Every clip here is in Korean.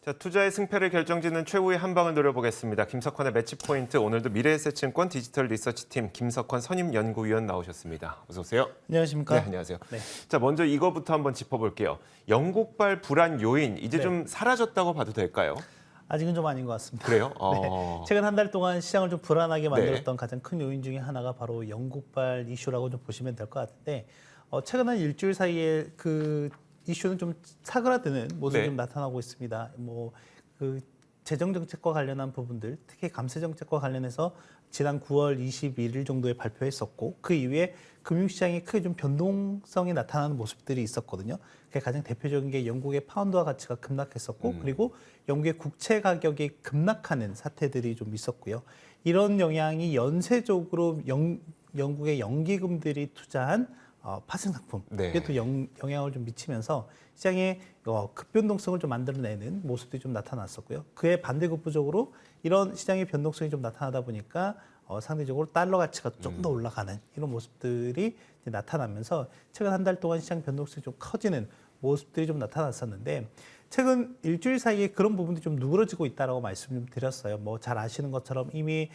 자, 투자의 승패를 결정짓는 최후의 한 방을 노려보겠습니다. 김석환의 매치 포인트, 오늘도 미래에셋증권 디지털 리서치팀 김석환 선임연구위원 나오셨습니다. 어서 오세요. 안녕하십니까? 네, 안녕하세요. 네. 자, 먼저 이거부터 한번 짚어볼게요. 영국발 불안 요인, 이제 네. 좀 사라졌다고 봐도 될까요? 아직은 좀 아닌 것 같습니다. 그래요? 네. 최근 한 달 동안 시장을 좀 불안하게 만들었던 가장 큰 요인 중에 하나가 바로 영국발 이슈라고 좀 보시면 될 것 같은데, 최근 한 일주일 사이에 그 이슈는 좀 사그라드는 모습이 네. 좀 나타나고 있습니다. 그 재정 정책과 관련한 부분들, 특히 감세 정책과 관련해서 지난 9월 21일 정도에 발표했었고, 그 이후에 금융시장에 크게 좀 변동성이 나타나는 모습들이 있었거든요. 그게 가장 대표적인 게 영국의 파운드화 가치가 급락했었고, 그리고 영국의 국채 가격이 급락하는 사태들이 좀 있었고요. 이런 영향이 연쇄적으로 영국의 연기금들이 투자한 파생상품, 네. 이게 또 영향을 좀 미치면서 시장에 급변동성을 좀 만들어내는 모습들이 좀 나타났었고요. 그에 반대급부적으로 이런 시장의 변동성이 좀 나타나다 보니까 상대적으로 달러 가치가 좀 더 올라가는 이런 모습들이 이제 나타나면서 최근 한 달 동안 시장 변동성이 좀 커지는 모습들이 좀 나타났었는데, 최근 일주일 사이에 그런 부분들이 좀 누그러지고 있다라고 말씀 좀 드렸어요. 잘 아시는 것처럼 이미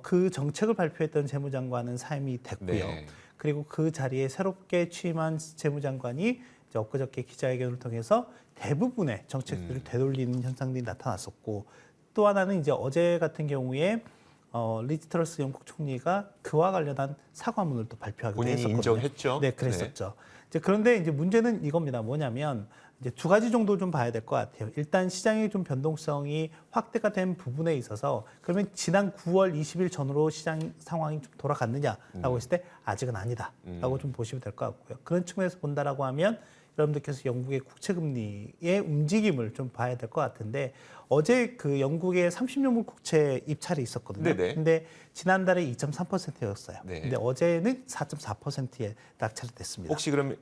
그 정책을 발표했던 재무장관은 사임이 됐고요. 네. 그리고 그 자리에 새롭게 취임한 재무장관이 이제 엊그저께 기자회견을 통해서 대부분의 정책들을 되돌리는 현상들이 나타났었고, 또 하나는 이제 어제 같은 경우에 리즈 트러스 영국 총리가 그와 관련한 사과문을 또 발표하기도 본인이 했었거든요. 인정했죠. 네, 그랬었죠. 이제 그런데 이제 문제는 이겁니다. 뭐냐면 이제 두 가지 정도 좀 봐야 될 것 같아요. 일단 시장의 좀 변동성이 확대가 된 부분에 있어서, 그러면 지난 9월 20일 전으로 시장 상황이 좀 돌아갔느냐라고 했을 때 아직은 아니다라고 좀 보시면 될 것 같고요. 그런 측면에서 본다라고 하면 여러분들께서 영국의 국채금리의 움직임을 좀 봐야 될 것 같은데, 어제 그 영국의 30년물 국채 입찰이 있었거든요. 네네. 근데 지난달에 2.3%였어요. 네. 근데 어제는 4.4%에 낙찰이 됐습니다. 혹시 그럼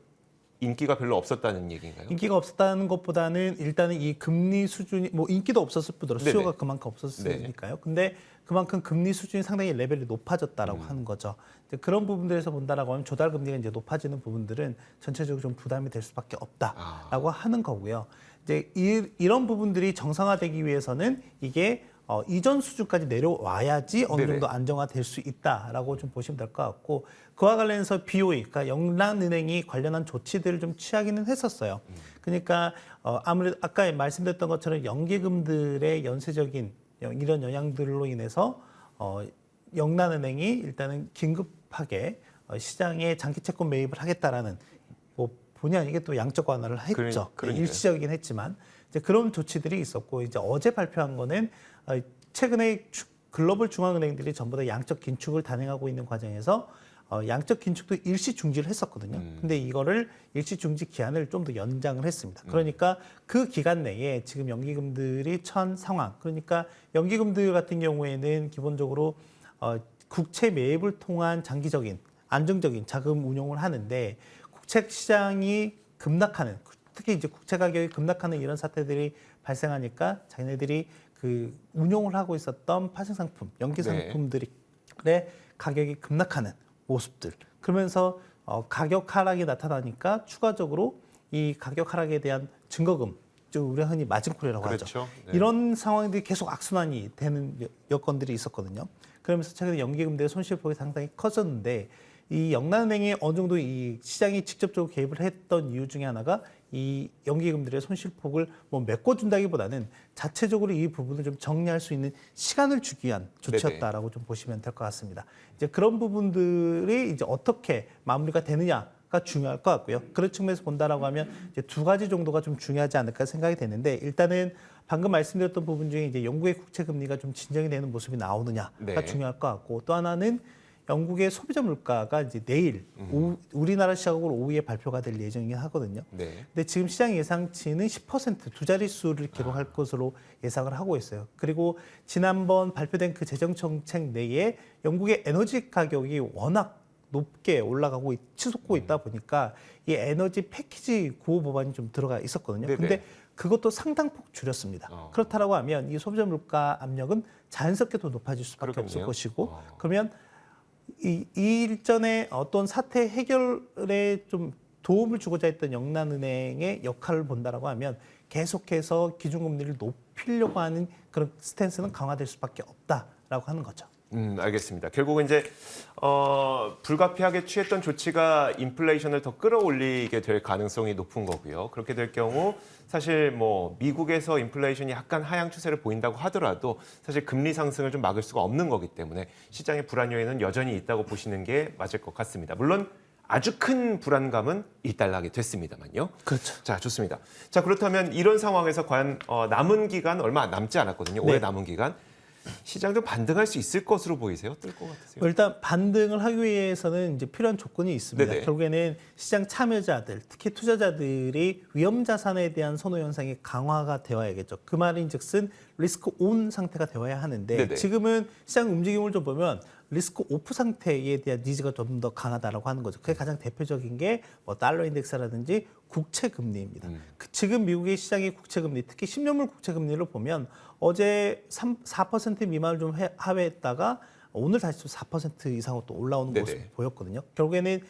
인기가 별로 없었다는 얘기인가요? 인기가 없었다는 것보다는 일단은 이 금리 수준이 인기도 없었을 뿐더러 네네. 수요가 그만큼 없었으니까요. 근데 그만큼 금리 수준이 상당히 레벨이 높아졌다라고 하는 거죠. 이제 그런 부분들에서 본다라고 하면 조달 금리가 이제 높아지는 부분들은 전체적으로 좀 부담이 될 수밖에 없다라고 하는 거고요. 이제 이런 부분들이 정상화되기 위해서는 이게 이전 수준까지 내려와야지 어느 네네. 정도 안정화될 수 있다라고 좀 보시면 될 것 같고, 그와 관련해서 BOE, 그러니까 영란은행이 관련한 조치들을 좀 취하기는 했었어요. 그러니까 아무래도 아까 말씀드렸던 것처럼 연기금들의 연쇄적인 이런 영향들로 인해서 영란은행이 일단은 긴급하게 시장에 장기 채권 매입을 하겠다라는 본의 아니게 또 양적 완화를 했죠. 그러니까요. 일시적이긴 했지만 이제 그런 조치들이 있었고, 이제 어제 발표한 거는 최근에 글로벌 중앙은행들이 전부 다 양적 긴축을 단행하고 있는 과정에서 양적 긴축도 일시 중지를 했었거든요. 근데 이거를 일시 중지 기한을 좀 더 연장을 했습니다. 그러니까 그 기간 내에 지금 연기금들이 처한 상황, 그러니까 연기금들 같은 경우에는 기본적으로 국채 매입을 통한 장기적인 안정적인 자금 운용을 하는데, 국채 시장이 급락하는, 특히 이제 국채 가격이 급락하는 이런 사태들이 발생하니까 자기네들이 그 운용을 하고 있었던 파생상품, 연기 상품들의 가격이 급락하는 모습들, 그러면서 가격 하락이 나타나니까 추가적으로 이 가격 하락에 대한 증거금, 즉 우리가 흔히 마진콜이라고 그렇죠. 하죠. 네. 이런 상황들이 계속 악순환이 되는 여건들이 있었거든요. 그러면서 최근에 연기금들의 손실폭이 상당히 커졌는데, 이 영란은행이 어느 정도 이 시장이 직접적으로 개입을 했던 이유 중에 하나가 이 연기금들의 손실폭을 메꿔준다기보다는 자체적으로 이 부분을 좀 정리할 수 있는 시간을 주기 위한 조치였다라고 좀 보시면 될 것 같습니다. 이제 그런 부분들이 이제 어떻게 마무리가 되느냐가 중요할 것 같고요. 그런 측면에서 본다라고 하면 이제 두 가지 정도가 좀 중요하지 않을까 생각이 되는데, 일단은 방금 말씀드렸던 부분 중에 이제 영국의 국채 금리가 좀 진정이 되는 모습이 나오느냐가 네. 중요할 것 같고, 또 하나는 영국의 소비자 물가가 이제 내일 우리나라 시각으로 오후에 발표가 될 예정이긴 하거든요. 네. 근데 지금 시장 예상치는 10% 두 자릿수를 기록할 것으로 예상을 하고 있어요. 그리고 지난번 발표된 그 재정 정책 내에 영국의 에너지 가격이 워낙 높게 올라가고 치솟고 있다 보니까 이 에너지 패키지 구호 법안이 좀 들어가 있었거든요. 네네. 근데 그것도 상당폭 줄였습니다. 그렇다라고 하면 이 소비자 물가 압력은 자연스럽게 더 높아질 수밖에 그러겠네요. 없을 것이고, 그러면 이 일전에 어떤 사태 해결에 좀 도움을 주고자 했던 영란은행의 역할을 본다라고 하면 계속해서 기준금리를 높이려고 하는 그런 스탠스는 강화될 수밖에 없다라고 하는 거죠. 알겠습니다. 결국은 이제 불가피하게 취했던 조치가 인플레이션을 더 끌어올리게 될 가능성이 높은 거고요. 그렇게 될 경우 사실 뭐 미국에서 인플레이션이 약간 하향 추세를 보인다고 하더라도 사실 금리 상승을 좀 막을 수가 없는 거기 때문에 시장의 불안 요인은 여전히 있다고 보시는 게 맞을 것 같습니다. 물론 아주 큰 불안감은 일단락이 됐습니다만요. 그렇죠. 자, 좋습니다. 자, 그렇다면 이런 상황에서 과연 남은 기간 얼마 남지 않았거든요. 올해 네. 남은 기간. 시장도 반등할 수 있을 것으로 보이세요? 뜰 것 같으세요? 일단 반등을 하기 위해서는 이제 필요한 조건이 있습니다. 네네. 결국에는 시장 참여자들, 특히 투자자들이 위험 자산에 대한 선호 현상이 강화가 되어야겠죠. 그 말인즉슨 리스크 온 상태가 되어야 하는데 네네. 지금은 시장 움직임을 좀 보면 리스크 오프 상태에 대한 니즈가 좀 더 강하다라고 하는 거죠. 그게 가장 대표적인 게 뭐 달러 인덱스라든지 국채 금리입니다. 지금 미국의 시장의 국채 금리, 특히 10년물 국채 금리를 보면 어제 4% 미만을 좀 하회했다가 오늘 다시 또 4% 이상으로 또 올라오는 네네. 모습을 보였거든요. 결국에는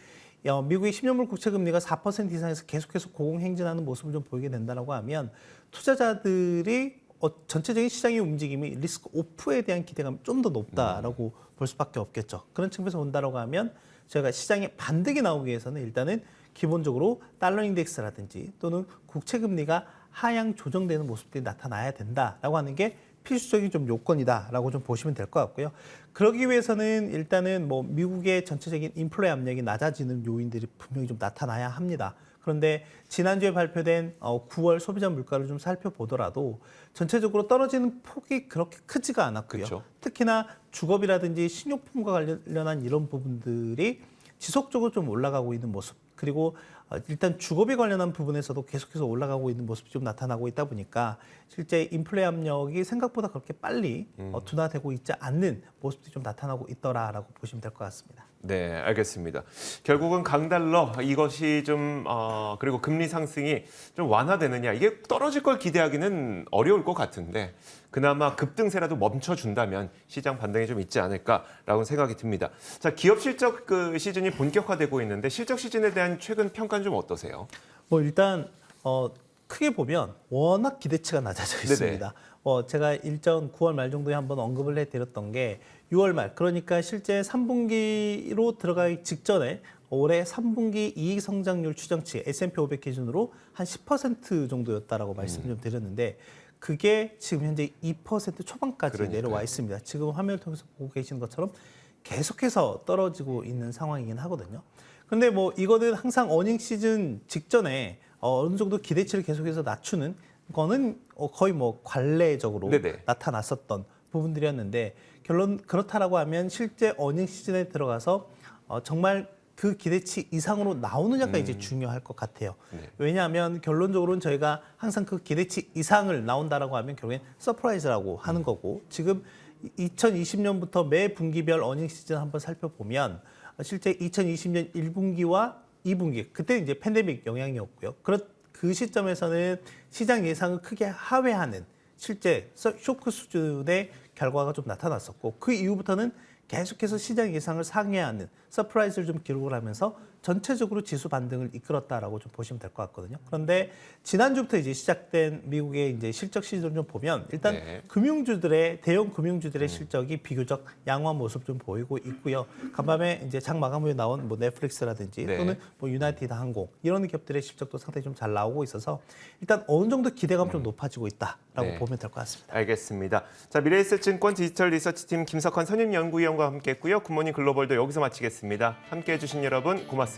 미국의 10년물 국채 금리가 4% 이상에서 계속해서 고공행진하는 모습을 좀 보이게 된다라고 하면 투자자들이 전체적인 시장의 움직임이 리스크 오프에 대한 기대감이 좀 더 높다라고 볼 수밖에 없겠죠. 그런 측면에서 본다라고 하면 저희가 시장에 반등이 나오기 위해서는 일단은 기본적으로 달러 인덱스라든지 또는 국채 금리가 하향 조정되는 모습들이 나타나야 된다라고 하는 게 필수적인 좀 요건이다라고 좀 보시면 될 것 같고요. 그러기 위해서는 일단은 뭐 미국의 전체적인 인플레 압력이 낮아지는 요인들이 분명히 좀 나타나야 합니다. 그런데 지난주에 발표된 9월 소비자 물가를 좀 살펴보더라도 전체적으로 떨어지는 폭이 그렇게 크지가 않았고요. 그렇죠. 특히나 주거비라든지 식료품과 관련한 이런 부분들이 지속적으로 좀 올라가고 있는 모습. 그리고 일단 주거비 관련한 부분에서도 계속해서 올라가고 있는 모습이 좀 나타나고 있다 보니까 실제 인플레 압력이 생각보다 그렇게 빨리 둔화되고 있지 않는 모습들이 좀 나타나고 있더라라고 보시면 될 것 같습니다. 네, 알겠습니다. 결국은 강달러 이것이 좀 그리고 금리 상승이 좀 완화되느냐 이게 떨어질 걸 기대하기는 어려울 것 같은데 그나마 급등세라도 멈춰준다면 시장 반등이 좀 있지 않을까라고 생각이 듭니다. 자, 기업 실적 그 시즌이 본격화되고 있는데 실적 시즌에 대한 최근 평가는 좀 어떠세요? 뭐 일단 크게 보면 워낙 기대치가 낮아져 있습니다. 제가 일정 9월 말 정도에 한번 언급을 해드렸던 게 6월 말 그러니까 실제 3분기로 들어가기 직전에 올해 3분기 이익 성장률 추정치 S&P 500 기준으로 한 10% 정도였다라고 말씀을 좀 드렸는데 그게 지금 현재 2% 초반까지 그러니까요. 내려와 있습니다. 지금 화면을 통해서 보고 계시는 것처럼 계속해서 떨어지고 있는 상황이긴 하거든요. 근데 뭐 이거는 항상 어닝 시즌 직전에 어느 정도 기대치를 계속해서 낮추는 거는 거의 뭐 관례적으로 네네. 나타났었던 부분들이었는데 결론 그렇다라고 하면 실제 어닝 시즌에 들어가서 정말 그 기대치 이상으로 나오느냐가 이제 중요할 것 같아요. 네. 왜냐하면 결론적으로는 저희가 항상 그 기대치 이상을 나온다라고 하면 결국엔 서프라이즈라고 하는 거고 지금 2020년부터 매 분기별 어닝 시즌 한번 살펴보면 실제 2020년 1분기와 2분기 그때 이제 팬데믹 영향이었고요. 그 시점에서는 시장 예상을 크게 하회하는 실제 쇼크 수준의 결과가 좀 나타났었고 그 이후부터는 계속해서 시장 예상을 상회하는 서프라이즈를 좀 기록을 하면서 전체적으로 지수 반등을 이끌었다라고 좀 보시면 될 것 같거든요. 그런데 지난주부터 이제 시작된 미국의 이제 실적 시즌을 좀 보면 일단 네. 대형 금융주들의 실적이 비교적 양호한 모습 좀 보이고 있고요. 간밤에 이제 장 마감 후에 나온 뭐 넷플릭스라든지 네. 또는 뭐 유나이티드 항공 이런 기업들의 실적도 상당히 좀 잘 나오고 있어서 일단 어느 정도 기대감 좀 높아지고 있다라고 네. 보면 될 것 같습니다. 알겠습니다. 자, 미래에셋증권 디지털 리서치팀 김석환 선임연구위원과 함께했고요. 굿모닝 글로벌도 여기서 마치겠습니다. 함께해 주신 여러분 고맙습니다.